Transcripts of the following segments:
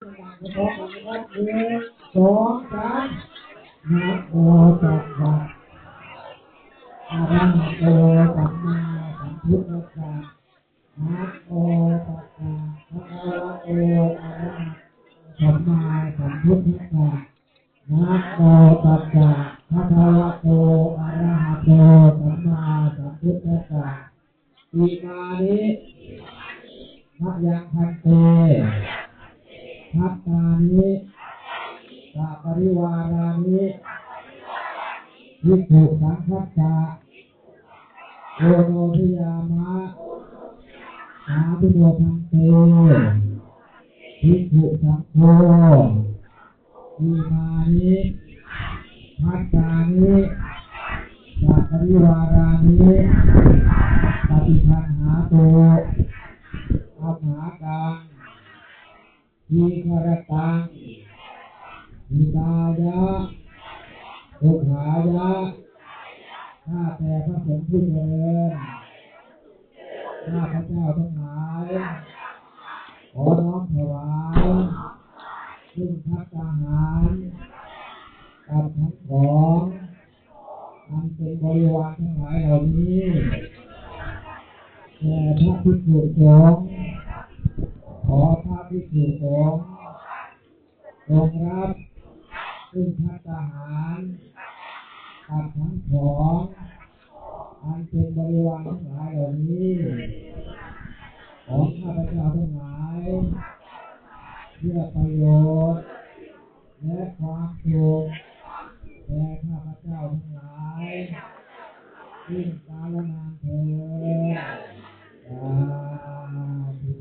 สองสามนะโมตัสสะอะระหะโตสัมมาสัมพุทธัสสะนะโมตัสสะภะคะวะโตอะระหะสัมมาสัมพุทธัสสะนะโมตัสสะภะคะวะโตอะระหะโตสัมมาสัมพุทธัสสะอิมานิมะยังพันเตทัตตานิสาปริวารานิภิกขุสังฆัสสะโอโนทิยามะสาธุโนพันเตภิกขุสังโฆอิมานิทัตตานิสาปริวารานิปฏิคันหาโตอัมหากังทีฆรตังหิตายะทุกขายะข้าแต่พระสงฆ์ผู้เจริญข้าพระเจ้าทั้งหลายขอน้อมถวายซึ่งภัตตาหารกับทั้งของอันเป็นบริวารทั้งหลายเหล่านี้แด่พระภิกษุสงฆ์ขอพระภิกษุสงฆ์จงรับซึ่งภัตตาหารกับทั้งของอันเป็นบริวารทั้งหลายเหล่านี้ของข้าพเจ้าทั้งหลายเพื่อประโยชน์และความสุขแก่ข้าพเจ้าทั้งหลายสิ้นกาลนานเถิดสาธุ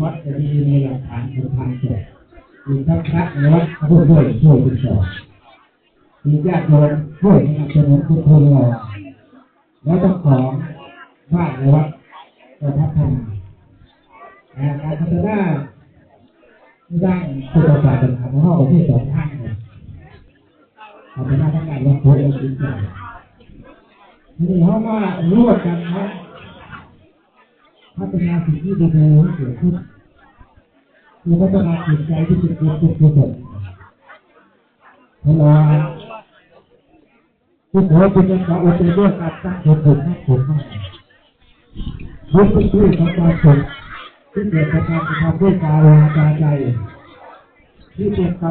วัดจะมีหลักฐานสำคัญแต่มีทั้งพระในวัดช่วยเป็นสองมีญาติโยมช่วยสนับสนุนทุกคนเราแล้วต้องของบ้านในวัดจะพัฒนาการพัฒนาไม่ได้พุทธศาสนาของเราที่สองทางเลยพัฒนาทั้งการวัดโพธิ์และจิตใจนี่เขามาร่วมกันนะพัฒนาสิ่งที่ดีๆให้เกิดขึ้นคือพัฒนาจิตใจที่เป็นกุศลเพราะว่าผู้คนเป็นการอุทิศด้วยการตั้งใจฝึกให้ฝึกมากรู้สึกด้วยของการฝึกที่เกิดจากการทำด้วยกายวาจาใจที่เป็นไป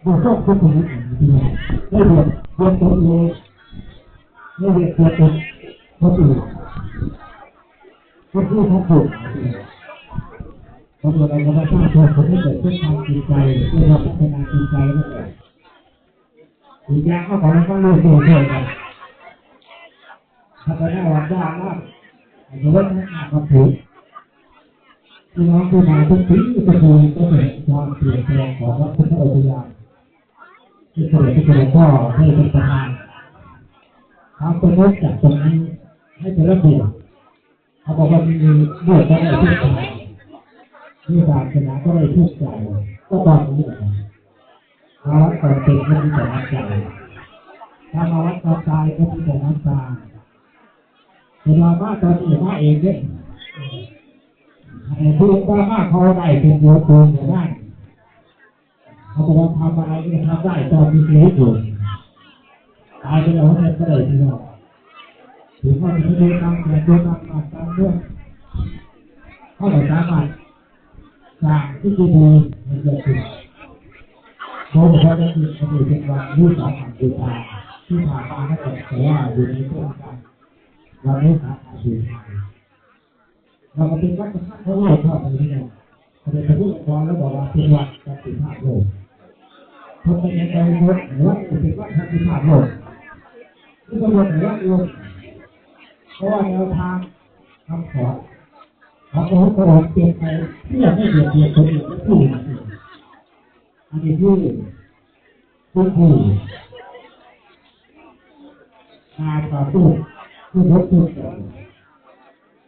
บวกต้องทุกคนได้เรียนตัวเอง ไม่เรียกตัวตนเขาถูกเขาพูดเขาถูกเขาบอกอะไรก็ว่าสร้างตัวคนให้เกิดเพื่อความจริงใจเพื่อพัฒนาจริงใจนั่นแหละอีกอย่างก็ขอให้เขาเลือกตัวเองกันพัฒนาวัดได้มากอาจจะว่าไม่อาจมาถูกที่น้องที่มาทุกปีก็คือก็เห็นความเปลี่ยนแปลงของวัดพุทธอุทยานที่เสด็จพระพ่อให้เป็นประธานทำเป็นรถจากตรงนี้ให้เป็นระเบียบเขาบอกว่ามีเลือดก็ได้ทุกใจมีศาสนาก็ได้ทุกใจก็ตอนนี้แหละภาวะตอนเป็นก็มีแต่น้ำใจถ้ามาวัดตอนตายก็มีแต่น้ำตาเวลามาตอนนี้มาเองเนี่ยผู้ว่ามาเขาได้เป็นโยตูนได้เขาจะทำอะไรก็ทำได้ตอนมีเล็กอยู่ตายไปแล้วเนี่ยก็ได้ที่เราถึงว่าจะไม่ได้ทำแต่ตัวทำเรื่องเขาจะสามารถสร้างที่ดีในเกิดขึ้นโดยเฉพาะในที่เป็นวันที่สามบูชาที่ผ่านมาถ้าเกิดว่าอยู่ในช่วงการเราไม่สามารถบูชาเราเป็นวัฒนธรรมโลกเข้าไปนี่เราเป็นผู้ก่อแล้วบอกว่าเป็นวัฒนธรรมโลกคนเป็นยังไงโลกหรือว่าเป็นวัฒนธรรมโลกที่กำหนดหรือว่าโลกเพราะว่าแนวทางคำสอนของพระพุทธองค์เป็นไปเพื่อไม่เบียดเบียนคนอื่นและผู้อื่นอันนี้ผู้ต่อสู้ผู้รบผู้ต่อ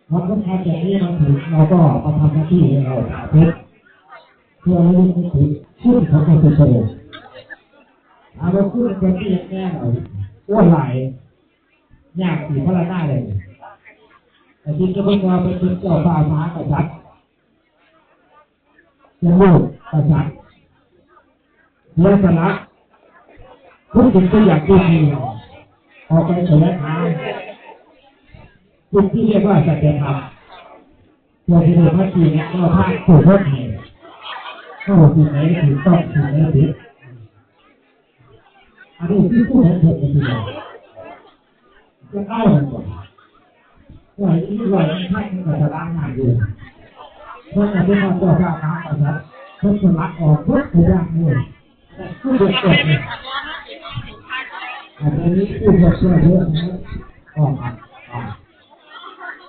เราก็ทำอย่างนี้มาถึงเราก็มาทำหน้าที่เราเพื่อให้รู้ถึงชื่อของพระพุทธองค์เอาเราพูดเป็นที่แน่หน่อยอ้วนไหลยากสีพระหน้าเลยแต่จริงก็ไม่ว่าเป็นเจ้าฟ้าม้ากษัตริย์เป็นลูกกษัตริย์เลี้ยงสละทุกสิ่งทุกอย่างที่มีออกไปแสวงหาสิ่งที่เรียกว่าสัจธรรมตัวที่เป็นพระจีเนี่ยเราพาสู่รถแห่เข้าสิ่งไหนถูกต้องสิ่งไหนผิดอันนี้ที่พูดให้เกิดเป็นจริงจะเข้ากันก่อนว่าที่ว่าท่านมันจะล้างงานอยู่เพราะการที่เราตัวสร้างน้ำนะครับทุกคนรักออกทุกตัวอย่างเลยผู้เด็กเกิดเนี่ยอันนี้ผู้เด็กเกิดเยอะนะออกมา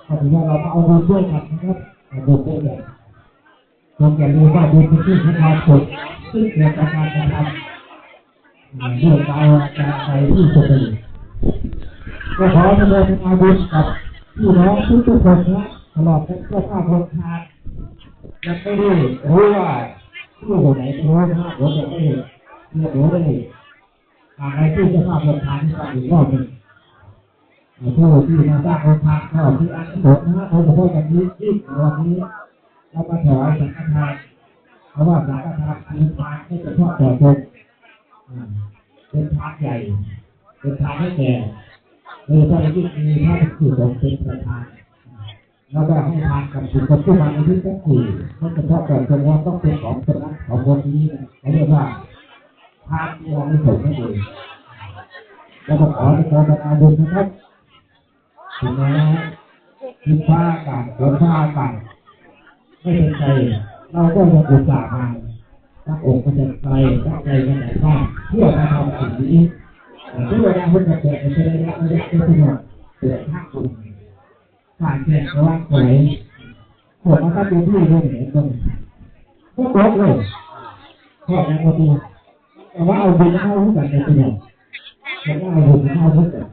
ขออนุญาตเราเอาดูด้วยกันนะครับดูด้วยกันจงอย่าลืมว่าดูเป็นที่ทำงานสดซึ่งเกิดจากการกระทำด้วยการใจที่สุดเลยก็ขอแสดงความบุญกับพี่น้องทุกคนนะตลอดทั้งเจ้าข้าพงทานยังไม่ได้รู้ว่าผู้คนไหนรู้นะผมยังไม่รู้ได้อะไรที่เจ้าข้าพงทานที่ทำอีกรอบหนึ่งผู้ที่มาสร้างองค์พระก็ที่อันหมดนะโดยเฉพาะอย่างนี้ที่วันนี้เรามาถวายสังฆทานเพราะว่าสังฆทานคือทานให้เฉพาะต่อตนเป็นทานใหญ่เป็นทานให้แก่โดยเฉพาะยิ่งมีพระภิกษุสงฆ์เป็นประธานแล้วก็ให้ทานกับบุคคลผู้มาในที่ทั้งสี่ให้เฉพาะต่อตนว่าต้องเป็นของสำนักของคนนี้เขาเรียกว่าทานที่เราไม่ถูกไม่ดีแล้วก็ขอให้ขอประทานบุญนะครับถึงแม้ทิศฟ้าอากาศฝนฟ้าอากาศไม่เป็นใจเราก็ยังอุตส่าห์มาตั้งอกมาจากใจตั้งใจมาจากบ้านเพื่อมาทำสิ่งนี้เพื่อได้ให้เกิดเป็นระยะเป็นประโยชน์เกิดทั้งคุณการแข่งระหว่างไหนขวดมาตั้งดูที่ด้วยเหมือนกันพวกรถเลยขอดอย่างพอดีแต่ว่าเอาบุญเข้าด้วยกันในประโยชน์แต่ว่าเอาบุญเข้าด้วยกัน